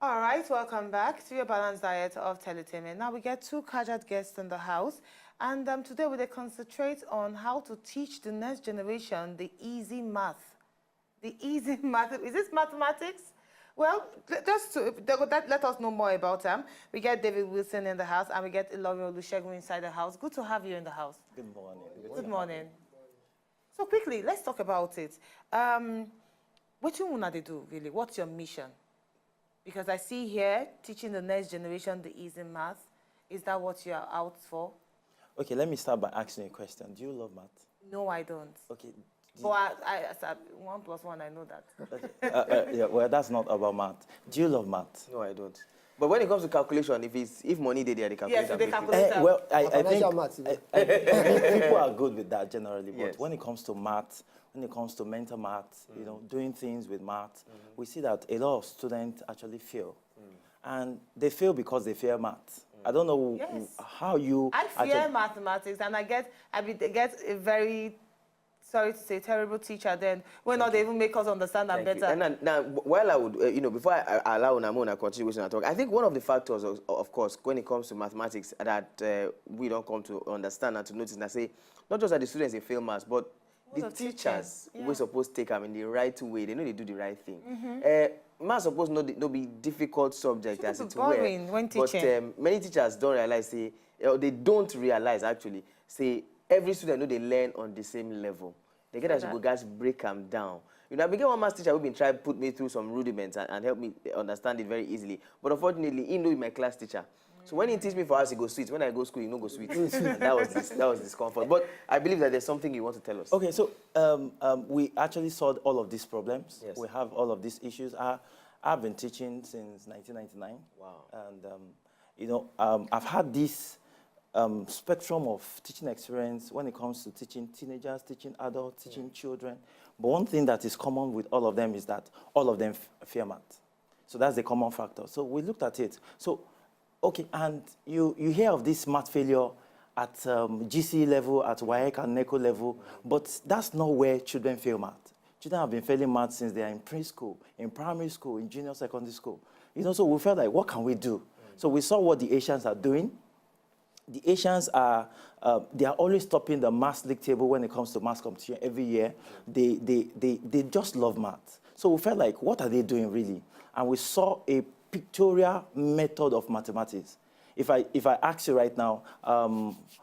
All right, welcome back to your balanced diet of teletainment. Now we get two casual guests in the house, and today we'll concentrate on how to teach the next generation the easy math. The easy math. Is this mathematics? Well, just to let us know more about them. We get David Wilson in the house, and we get ILORI OLUSEGUN inside the house. Good to have you in the house. Good morning. Good morning. So quickly, let's talk about it. What do you want to do, really? What's your mission? Because I see here, teaching the next generation the easy math. Is that what you're out for? Okay, let me start by asking you a question. Do you love math? No, I don't. Okay. But I 1 + 1, I know that. Okay. Yeah, well, that's not about math. Do you love math? No, I don't. But when it comes to calculation, if money they calculate. Yes, they calculate. Well, I think maths, I think people are good with that generally. But Yes. when it comes to math, when it comes to mental math, you know, doing things with math, we see that a lot of students actually fail. And they fail because they fear math. I don't know how you... I fear mathematics, and I get a very, sorry to say, terrible teacher then, when not they even make us understand them better. And now, while I would, before I allow Namona continuation to talk, I think one of the factors, of course, when it comes to mathematics that we don't come to understand and to notice, and I say, not just that the students, they fail maths, but the teachers, we're supposed to take them in the right way. They know they do the right thing. Maths supposed not be difficult subject as it were. When teaching. But many teachers don't realize, they don't realize actually, every student know they learn on the same level. They get as you go, guys, break them down. You know, I became one maths teacher who've been trying to put me through some rudiments and help me understand it very easily. But unfortunately, he knew my class teacher. So when he teach me for us, he goes sweet. When I go school, he no go sweet. that was discomfort. But I believe that there's something you want to tell us. Okay, so we actually solved all of these problems. Yes. We have all of these issues. I've been teaching since 1999. Wow. And, I've had this spectrum of teaching experience when it comes to teaching teenagers, teaching adults, teaching children. But one thing that is common with all of them is that all of them fear math. So that's the common factor. So we looked at it. So, okay, and you hear of this math failure at GCE level, at WAEC and NECO level, but that's not where children fail math. Children have been failing math since they are in preschool, in primary school, in junior secondary school. So we felt like, what can we do? So we saw what the Asians are doing. The Asians they are always topping the maths league table when it comes to maths competition every year. They just love math. So we felt like, what are they doing really? And we saw a pictorial method of mathematics. If I ask you right now,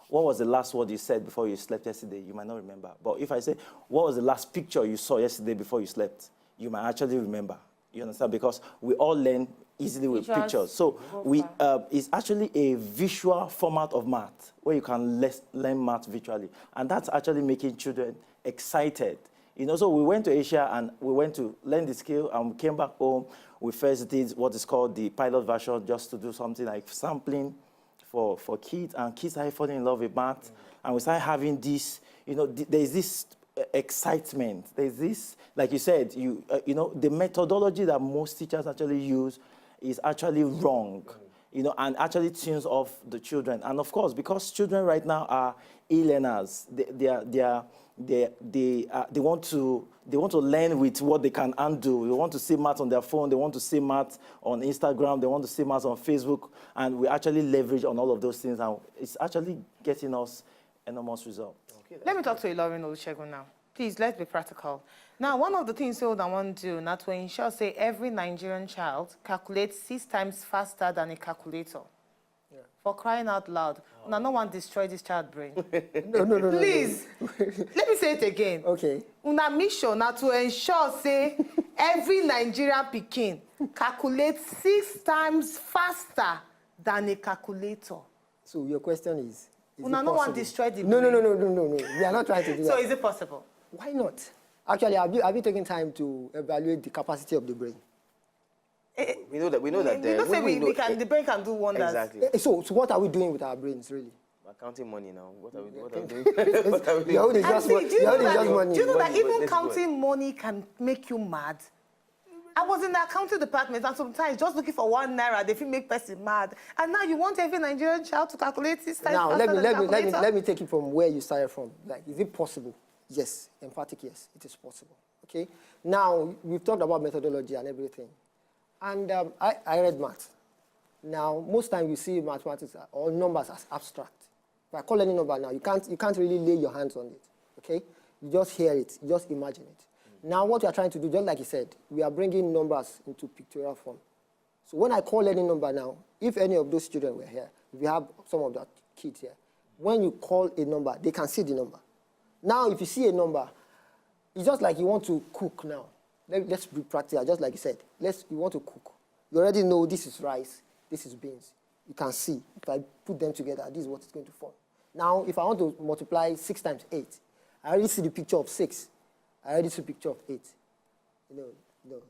what was the last word you said before you slept yesterday? You might not remember. But if I say, what was the last picture you saw yesterday before you slept? You might actually remember. You understand? Because we all learn easily with pictures. So it's actually a visual format of math where you can learn math visually. And that's actually making children excited. So we went to Asia and we went to learn the skill and we came back home. We first did what is called the pilot version just to do something like sampling for kids. And kids are falling in love with math. And we started having this, there's this excitement. There's this, like you said, the methodology that most teachers actually use is actually wrong, and actually tunes off the children. And of course, because children right now are e-learners, they want to learn with what they can undo. They want to see math on their phone. They want to see math on Instagram. They want to see math on Facebook. And we actually leverage on all of those things. And it's actually getting us enormous results. Okay, let me talk to ILORI OLUSEGUN now. Please, let's be practical. Now, one of the things I want to do now to ensure, say, every Nigerian child calculates 6 times faster than a calculator. Yeah. For crying out loud. Oh. Now, no one destroy this child brain. No. Please, let me say it again. Okay. Una mission now to ensure, say, every Nigerian pikin calculates 6 times faster than a calculator. So your question is Una no one destroy the brain. No. We are not trying to do that. So is it possible? Why not? Actually, have you taken time to evaluate the capacity of the brain? We know that. The brain can do wonders. Exactly. So what are we doing with our brains, really? We're counting money now. What are we doing? Your own is just money. Do you know that even counting money can make you mad? I was in the accounting department, and sometimes just looking for 1 naira, they feel make person mad. And now you want every Nigerian child to calculate 6 times now, faster than a calculator? let me take it from where you started from. Like, is it possible? Yes, emphatic yes, it is possible. Okay. Now we've talked about methodology and everything. And I read math. Now, most times you see mathematics or numbers as abstract. If I call any number now, you can't really lay your hands on it, okay? You just hear it, you just imagine it. Now, what we are trying to do, just like you said, we are bringing numbers into pictorial form. So when I call any number now, if any of those children were here, if you have some of that kids here, when you call a number, they can see the number. Now, if you see a number, it's just like you want to cook now. Let's be practical, just like you said. You want to cook. You already know this is rice, this is beans. You can see. If I put them together, this is what it's going to form. Now, if I want to multiply 6 times 8, I already see the picture of 6. I already see the picture of 8. No. No.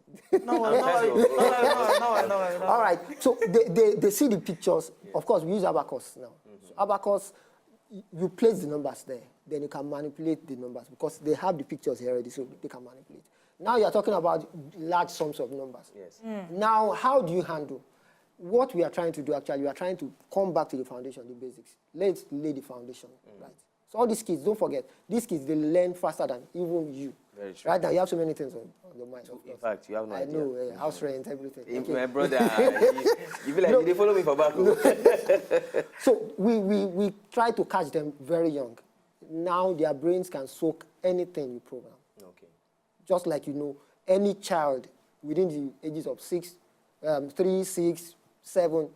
All right. So they see the pictures. Yeah. Of course, we use abacus now. So abacus, you place the numbers there. Then you can manipulate the numbers because they have the pictures here already, so they can manipulate. Now you're talking about large sums of numbers. Yes. Now, how do you handle? What we are trying to do, actually, we are trying to come back to the foundation, the basics. Let's lay the foundation, right? So all these kids, don't forget, these kids, they learn faster than even you. Very true. Right now, you have so many things on your mind. In fact, you have no idea. I know, house rent, everything. Okay. My brother, you feel like they follow me for back. So we try to catch them very young. Now their brains can soak anything you program. Okay. Just like, you know, any child within the ages of 3, 6, 7,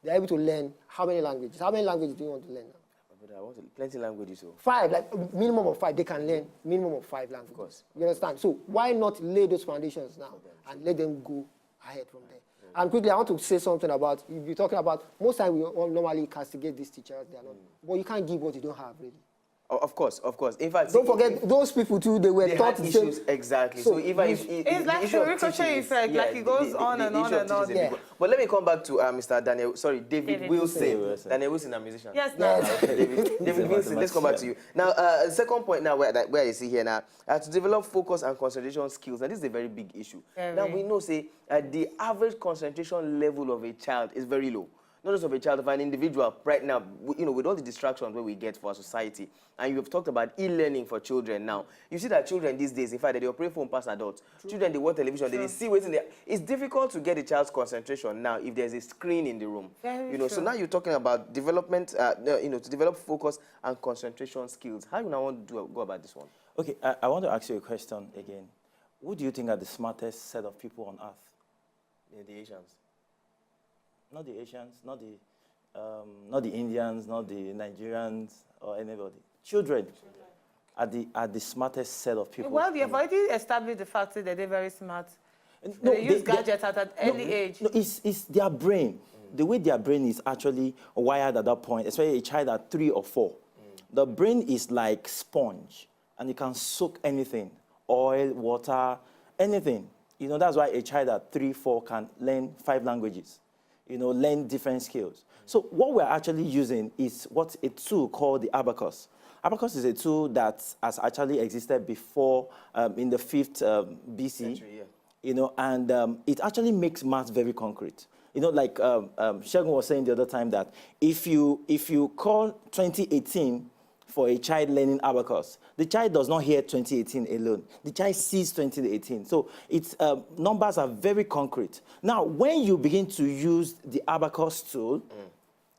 they're able to learn how many languages? How many languages do you want to learn now? But I want plenty languages. So. 5, like minimum of 5. They can learn minimum of 5 languages. Of course. You understand? So why not lay those foundations now and let them go ahead from there? And quickly, I want to say something about, if you're talking about, most times we normally castigate these teachers. They are not, but you can't give what you don't have, really. Of course. In fact, don't forget those people too. They were taught issues exactly. So even if it's like a ricochet effect, like it goes on and on and on. Yeah. But let me come back to Mr. Daniel. Sorry, David Wilson. Daniel Wilson, a musician. Yes. David Wilson. Let's come back to you now. Second point now, where you see here now, to develop focus and concentration skills. Now this is a very big issue. Now we know, say, the average concentration level of a child is very low. Not just of a child, of an individual right now, you know, with all the distractions where we get for our society. And you've talked about e-learning for children now. You see that children these days, in fact, they operate phone past adults. True. Children, they watch television, they see what's in there. It's difficult to get a child's concentration now if there's a screen in the room. Very you know, true. So now you're talking about development, you know, to develop focus and concentration skills. How do you now want to go about this one? Okay, I want to ask you a question again. Who do you think are the smartest set of people on earth? The Asians. Not the Asians, not the Indians, not the Nigerians or anybody. Children are the smartest set of people. Well, we have already established the fact that they're very smart. No, they use gadgets at an early age. No, it's their brain. The way their brain is actually wired at that point, especially a child at 3 or 4. The brain is like sponge, and it can soak anything, oil, water, anything. You know, that's why a child at 3, 4 can learn 5 languages. You know, learn different skills. So what we're actually using is what a tool called the abacus. Abacus is a tool that has actually existed before in the 5th BC. Century, yeah. You know, and it actually makes math very concrete. You know, like Shegun was saying the other time that if you call 2018 for a child learning abacus, the child does not hear 2018 alone. The child sees 2018. So its numbers are very concrete. Now, when you begin to use the abacus tool,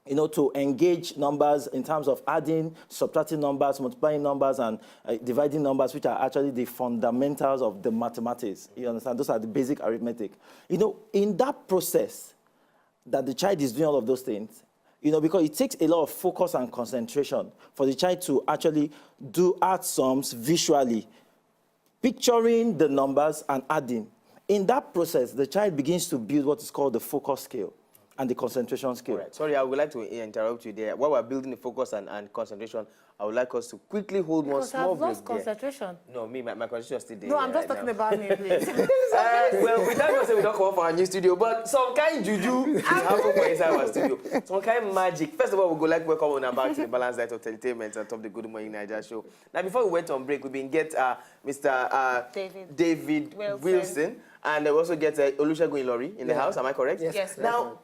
you know, to engage numbers in terms of adding, subtracting numbers, multiplying numbers, and dividing numbers, which are actually the fundamentals of the mathematics. You understand? Those are the basic arithmetic. You know, in that process that the child is doing all of those things, you know, because it takes a lot of focus and concentration for the child to actually do add sums visually, picturing the numbers and adding. In that process, the child begins to build what is called the focus skill and the concentration skill. Right. Sorry, I would like to interrupt you there. While we're building the focus and concentration, I would like us to quickly hold one small break. I've lost concentration. No, me, my concentration is still there. No, I'm just talking about me, please. Well, we thank God say we don't come up for our new studio, but some kind juju is happening for inside our studio. Some kind magic. First of all, we go like welcome on back to the Balanced Diet of Entertainment on top of the Good Morning Nigeria show. Now, before we went on break, we've been get Mr. David Wilson. And we also get OLUSEGUN ILORI in the house, am I correct? Yes. Now,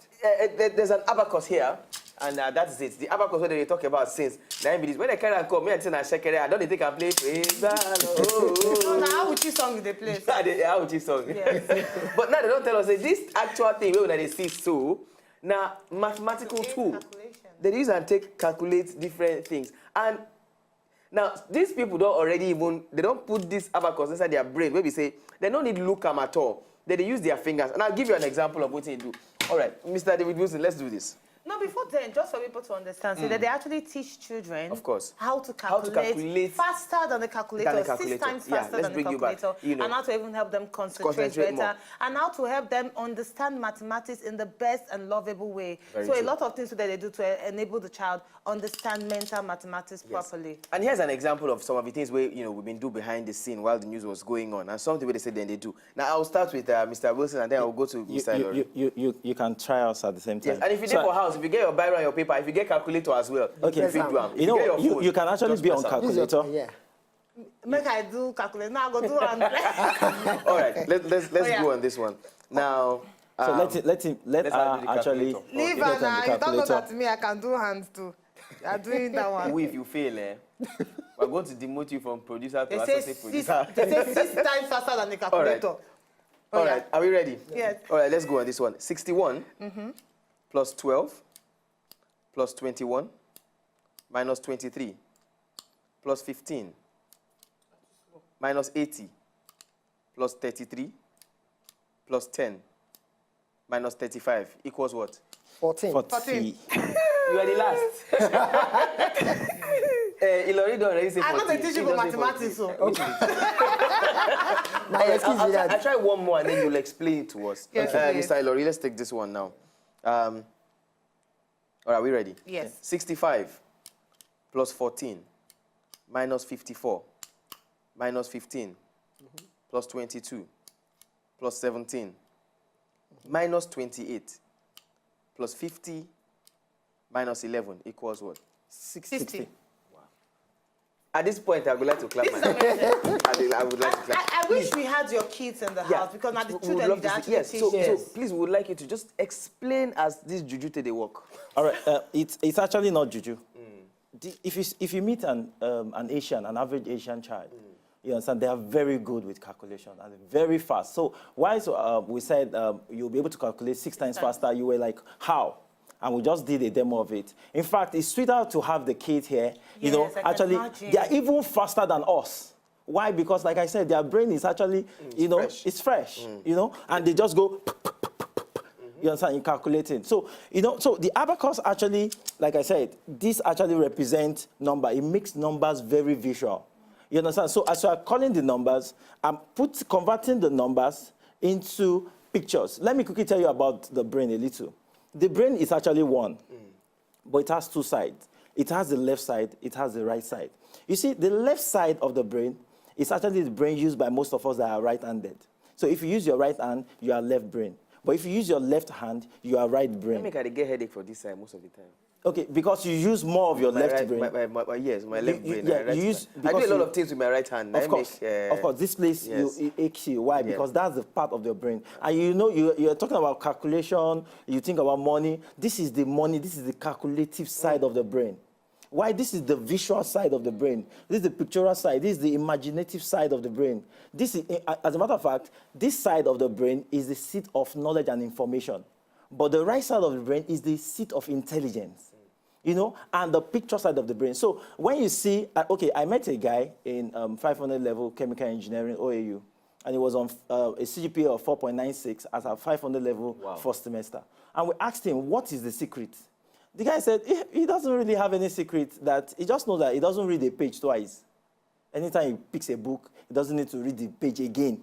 there's an abacus here, and that's it. The abacus what they talk about since 9 minutes. When they carry and come, me and Tina Shekere, I don't think I play praise the Lord. No, now I will Uchi song they play. How would you song? Yes. But now they don't tell us that this actual thing when they see so now mathematical tool. Calculation. They use and calculate different things. And now these people don't already even they don't put this abacus inside their brain where we say they don't need look at all. They use their fingers. And I'll give you an example of what they do. All right, Mr. David Wilson, let's do this. No, before then, just for people to understand, so that they actually teach children, Of course, how to calculate faster than the calculator, 6 times Yeah, faster let's than the bring you back, calculator, you know. and how to even help them concentrate Concentrate better, more. and how to help them understand mathematics in the best and lovable way. Very so true. a lot of things that they do to enable the child understand mental mathematics properly. And here's an example of some of the things where we've been doing behind the scene while the news was going on, and something where they said then they do. Now I'll start with Mr. Wilson, and then I'll go to Mr. ILORI. You can try us at the same time. Yes, and if you for house, if you get your biro and your paper, if you get calculator as well, Okay. you can do them. If You know, get your phone, you can actually just be on press am. calculator. Yeah. Make I do calculate. Now I go do and All right, let's yeah. go on this one. Now, So let her do the actually calculator. leave get on her the now. You don't know calculator. that me, I can do hands too. You are doing that one. if you fail, we're going to demote you from producer to They say, associate 6, producer. they say 6 times faster than the calculator. Oh, All yeah. right, are we ready? Yes. All right, let's go on this one. 61 plus 12 plus 21 minus 23 plus 15 minus 80 plus 33 plus 10 minus 35 equals what? 14. 14. You are the last. Ilori don't already say 14. I'm not a teacher He for don't say 14. mathematics, so. I'll try one more and then you'll explain it to us. Yes, please. Mr. Ilori, let's take this one now. All right, we ready? Yes. 65 plus 14 minus 54 minus 15 plus 22 plus 17 minus 28 plus 50 minus 11 equals what? 60. At this point, I would like to clap my hands. I would like to clap. I wish we had your kids in the house because now the we would children love they to see- actually yes, teach so them. please, we would like you to just explain as this juju they work. All right, it's actually not juju. If you meet an average Asian child, you understand, they are very good with calculation and very fast. So why we said you'll be able to calculate 6 times faster, you were like, how? And we just did a demo of it. In fact, it's sweeter to have the kids here. You know, Yes, I can actually, imagine. they are even faster than us. Why? Because, like I said, their brain is actually, fresh. it's fresh, and they just go, you understand, in calculating. So, so the abacus actually, like I said, this actually represents number. It makes numbers very visual. You understand? So as you are calling the numbers, I'm converting the numbers into pictures. Let me quickly tell you about the brain a little. The brain is actually one, but it has 2 sides. It has the left side, it has the right side. You see, the left side of the brain is actually the brain used by most of us that are right-handed. So if you use your right hand, you are left brain. But if you use your left hand, you are right brain. I make I get headache for this side most of the time. Okay, because you use more of your left right, brain. Yes, my left brain. yeah, my right you use- hand. I do a because lot you- of things with my right hand. Of course, this place yes. it aches you. Why? Because that's the part of your brain. And you're talking about calculation, you think about money. This is the money, this is the calculative side of the brain. Why? This is the visual side of the brain. This is the pictorial side. This is the imaginative side of the brain. This is, as a matter of fact, this side of the brain is the seat of knowledge and information. But the right side of the brain is the seat of intelligence. And the picture side of the brain. So when you see, I met a guy in 500 level chemical engineering, OAU, and he was on a CGPA of 4.96 as a 500 level first semester. And we asked him, what is the secret? The guy said, he doesn't really have any secret, that he just knows that he doesn't read a page twice. Anytime he picks a book, he doesn't need to read the page again.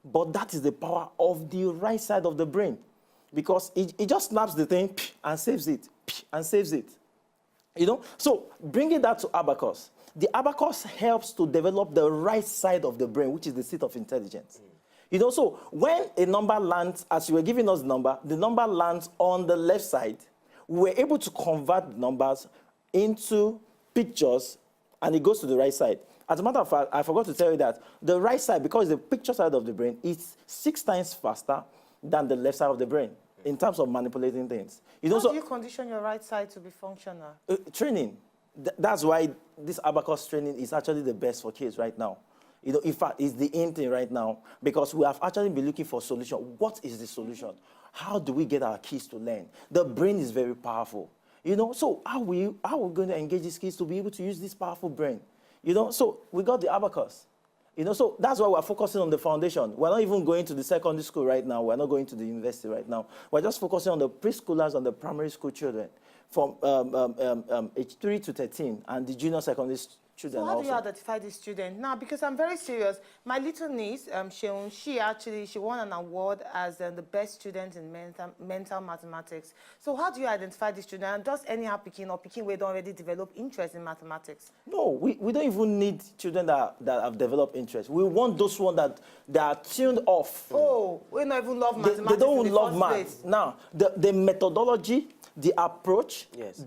But that is the power of the right side of the brain. Because it just snaps the thing and saves it, and saves it. So bringing that to abacus, the abacus helps to develop the right side of the brain, which is the seat of intelligence. So when a number lands, as you were giving us the number lands on the left side, we were able to convert numbers into pictures, and it goes to the right side. As a matter of fact, I forgot to tell you that the right side, because the picture side of the brain, is 6 times faster than the left side of the brain in terms of manipulating things. How do you condition your right side to be functional? Training. That's why this abacus training is actually the best for kids right now. You know, in fact, it's the in thing right now because we have actually been looking for a solution. What is the solution? How do we get our kids to learn? The brain is very powerful. You know, so how are we going to engage these kids to be able to use this powerful brain? You know, so we got the abacus. You know, so that's why we're focusing on the foundation. We're not even going to the secondary school right now. We're not going to the university right now. We're just focusing on the preschoolers and the primary school children from age 3 to 13 and the junior secondary children So how also. do you identify this student? Now, because I'm very serious, my little niece, Sheon, she won an award as the best student in mental mathematics. So how do you identify this student? And does anyhow picking we don't already develop interest in mathematics? No, we don't even need children that have developed interest. We want those ones that are tuned off. Oh, we don't even love mathematics. They don't in the love first math. place. Now, the methodology, the approach, Yes.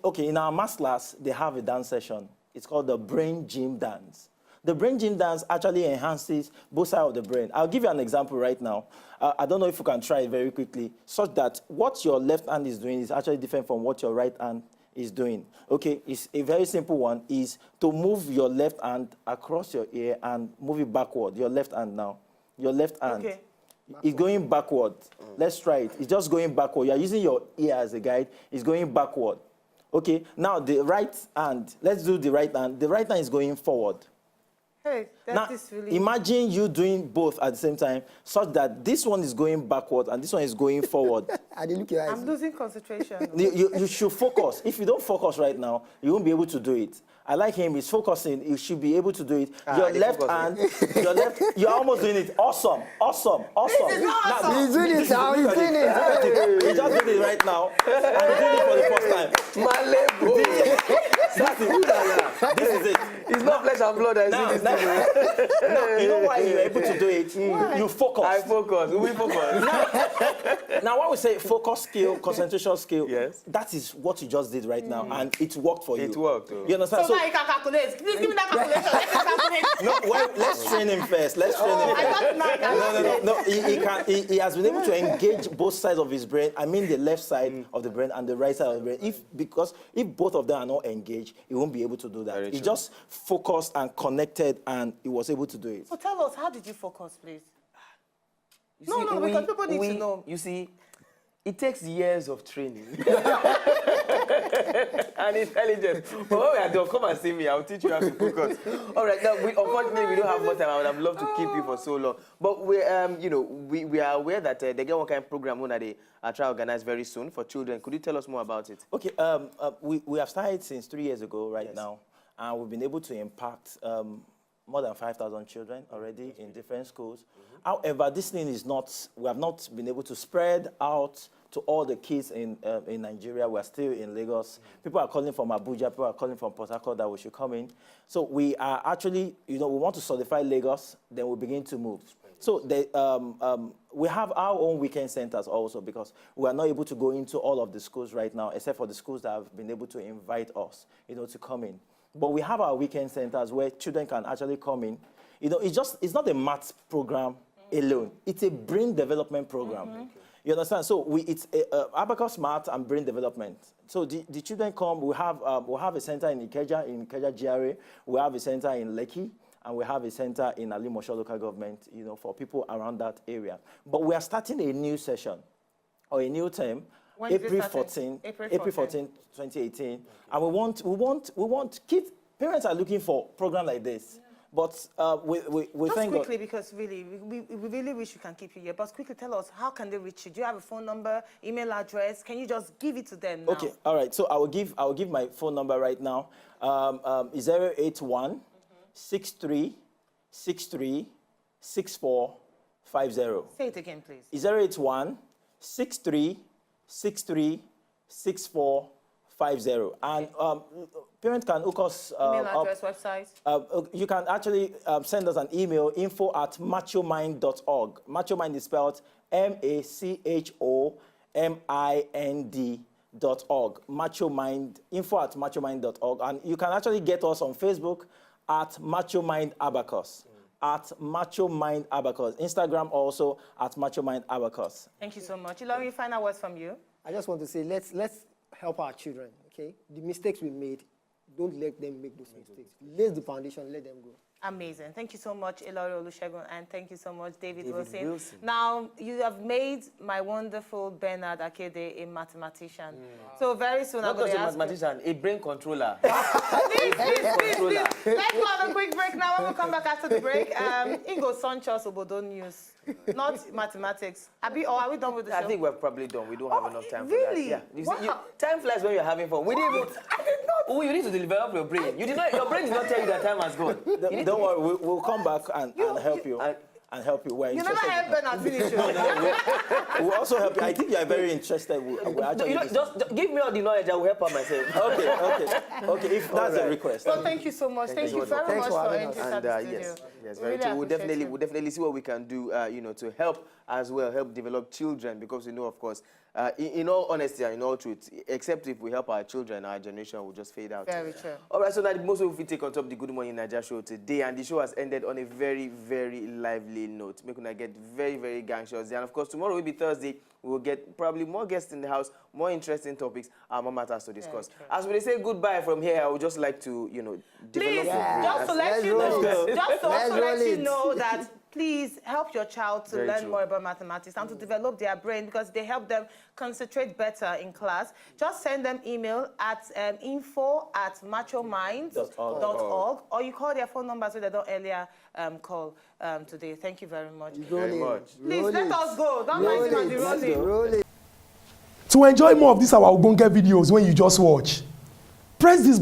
Okay, in our math class, they have a dance session. It's called the brain gym dance. The brain gym dance actually enhances both sides of the brain. I'll give you an example right now. I don't know if you can try it very quickly, such that what your left hand is doing is actually different from what your right hand is doing. Okay, it's a very simple one, is to move your left hand across your ear and move it backward. Your left hand now. Your left hand. Okay. It's going backward. Let's try it. It's just going backward. You're using your ear as a guide. It's going backward. Okay, now the right hand. Let's do the right hand. The right hand is going forward. Hey, Now, that is really... imagine you doing both at the same time, such that this one is going backward and this one is going forward. I didn't look your eyes. I'm losing concentration. You should focus. If you don't focus right now, you won't be able to do it. I like him. He's focusing. You should be able to do it. Your left hand, you're almost doing it. Awesome, awesome, awesome. This is not awesome. He's doing it now. He's doing it. He just did it right now. And he's doing it for the first time. This is it. It's not flesh and blood that is in this thing. Now, you know why you're able to do it? You focus. I focus. We focus. Now, when we say focus skill, concentration skill, Yes. that is what you just did right now, and it worked for you. It worked, oh. You understand? So now you can calculate. Please give me that calculation. Let me calculate. No, well, let's train him first. Let's train him I first. thought now I can No. He has been able to engage both sides of his brain. I mean, the left side of the brain and the right side of the brain. Because if both of them are not engaged, he won't be able to do that. Very He true. just focused and connected, and he was able to do it. So tell us, how did you focus, please? You No, see, because people need to know. You see, it takes years of training and intelligence. But when we are done, come and see me. I'll teach you how to focus. All right. Now, unfortunately, we don't have more time. I would have loved to keep you for so long. But we are aware that they get one kind of program that they are trying to organize very soon for children. Could you tell us more about it? Okay, we have started since 3 years ago right now, and we've been able to impact more than 5,000 children already in different schools. However, this thing is not, we have not been able to spread out to all the kids in Nigeria. We're still in Lagos. People are calling from Abuja, people are calling from Port Harcourt that we should come in. So we are actually, we want to solidify Lagos, then we begin to move. So we have our own weekend centers also, because we are not able to go into all of the schools right now, except for the schools that have been able to invite us, to come in. But we have our weekend centers where children can actually come in. It's not a maths program alone. It's a brain development program. You understand? So it's Abacus Math and brain development. So the children come. We have a center in Ikeja GRA. We have a center in Lekki, and we have a center in Alimosho local government. For people around that area. But we are starting a new session or a new term. When is it April starting? 14, April 14, 2018, and we want kids. Parents are looking for a program like this, but we Just thank quickly, God. because really, we really wish we can keep you here. But quickly, tell us, how can they reach you? Do you have a phone number, email address? Can you just give it to them now? Okay, all right. So I will give my phone number right now. 081 63 63 64 50. Say it again, please. 081 63 63 64 50. And parents can hook us Email up. address, website? You can actually send us an email, info@machomind.org. Machomind is spelled MACHOMIND.org. Machomind, info@machomind.org. And you can actually get us on Facebook at MachoMind Abacus. At MachoMind Abacus. Instagram also at MachoMind Abacus. Thank you so much. Ilori, final words from you. I just want to say, let's help our children, okay? The mistakes we made, don't let them make those mistakes. Lay the foundation, let them go. Amazing. Thank you so much, ILORI Olusegun, and thank you so much, David Wilson. Wilson. Now, you have made my wonderful Bernard Akede a mathematician. So very soon I'm Not going just to a ask you. mathematician, a brain controller. Please. controller. Let's go have a quick break now. When we come back after the break, Ingo Sonchos Obodo News, not mathematics. Or are we done with the show? I think we're probably done. We don't have enough time really? for that. Yeah. You see, Wow. time flies when you're having fun. We didn't even. I did not. Oh, you need to develop your brain. You did not. Your brain did not tell you that time has gone. Don't worry, we'll come back and help you. And help you. We're You never interested helped Bernard finish. We'll also help you. I think you are very interested. We're actually Just give me all the knowledge. I will help out myself. okay. If that's a request. Well, thank you so much. Thank you very much for entering And the studio. yes, We very really true. We'll appreciate definitely see what we can do, to help as well, help develop children, because we know, of course, in all honesty and in all truth, except if we help our children, our generation will just fade out. Very true. All right, so now most of you take on top the Good Morning Nigeria show today, and the show has ended on a very, very lively note. Make una get very, very gangsters. And of course, tomorrow will be Thursday. We will get probably more guests in the house, more interesting topics, and more matters to discuss. As we say goodbye from here, I would just like to, Please, develop. just to let you know, that please help your child to Very learn true. more about mathematics and to develop their brain, because they help them concentrate better in class. Just send them email at info@machomind.org, or you call their phone numbers so they don't earlier call today. Thank you very much. Very much. Please let us go. Don't mind him and the rolling. Roll it. To enjoy more of these our Ogbonge videos when you just watch, press this button.